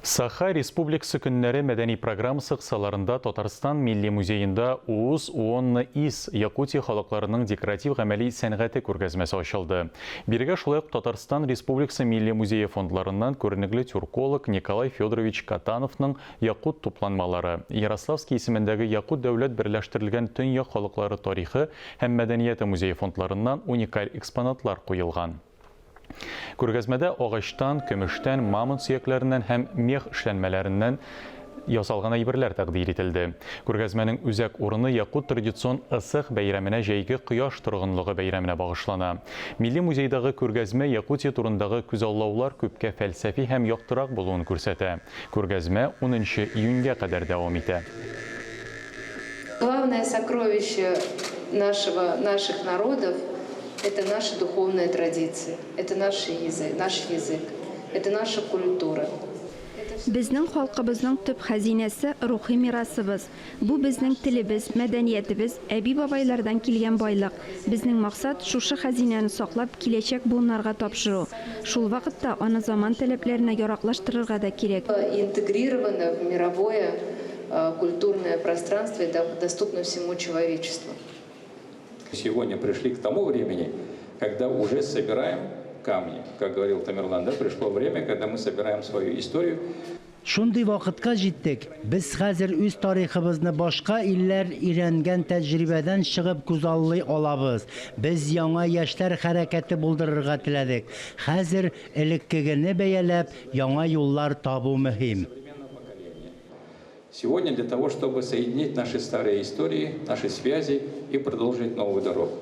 Саха Республикасы көннәре мәдәни программасы кысаларында Татарстан Милли музейында Уыз Уонны Ис Якутия халыкларының декоратив гамәли сәнгате күргәзмәсе ачылды. Бирегә шулай ук Татарстан Республикасы Милли музее фондларыннан күренекле тюрколог Николай Федорович Катановның якут тупланмалары, Ярославский исемендәге Якут дәүләт берләштерелгән төньяк халыклары тарихы һәм мәдәнияте музей фондларыннан уникаль экспонатлар куелган. Күргәзмәдә агачтан, көмештән, мамонт сөякләреннән һәм мех эшләнмәләреннән ясалган әйберләр тәкъдим ителде. Күргәзмәнең үзәк урыны Якут традицион ысык бәйрәменә җәйге кояш торгынлыгы бәйрәменә багышлана. Милли музейдагы күргәзмә Якутия турындагы күзаллаулар күпкә фәлсәфи һәм яктырак булуын күрсәтә. Күргәзмә 10 июньгә кадәр дәвам итә. Главное сокровище наших народов – это наши духовные традиции, это наш язык, это наша культура. Безнең халкыбызның төп хәзинәсе рухи мирасыбыз. Бу безнең телебез, мәдәниятебез, әби-бабайлардан килгән байлык. Безнең максат шушы хәзинәне саклап киләчәк буыннарга тапшыру. Шул вакытта аны заман таләпләренә яраклаштырырга да кирәк. Интегрировано в мировое культурное пространство и доступно всему человечеству. Сегодня пришли к тому времени, когда уже собираем камни. Как говорил Тамерлан, да, пришло время, когда мы собираем свою историю. Шундый вакытка җиттек. Без хәзер үз тарихыбызны башка илләр өйрәнгән тәҗрибәдән чыгып күзаллый алабыз. Без яңа яшьләр хәрәкәте булдырырга теләдек. Хәзер элеккегене бәяләп, яңа юллар табу мөһим. Сегодня для того, чтобы соединить наши старые истории, наши связи и продолжить новую дорогу.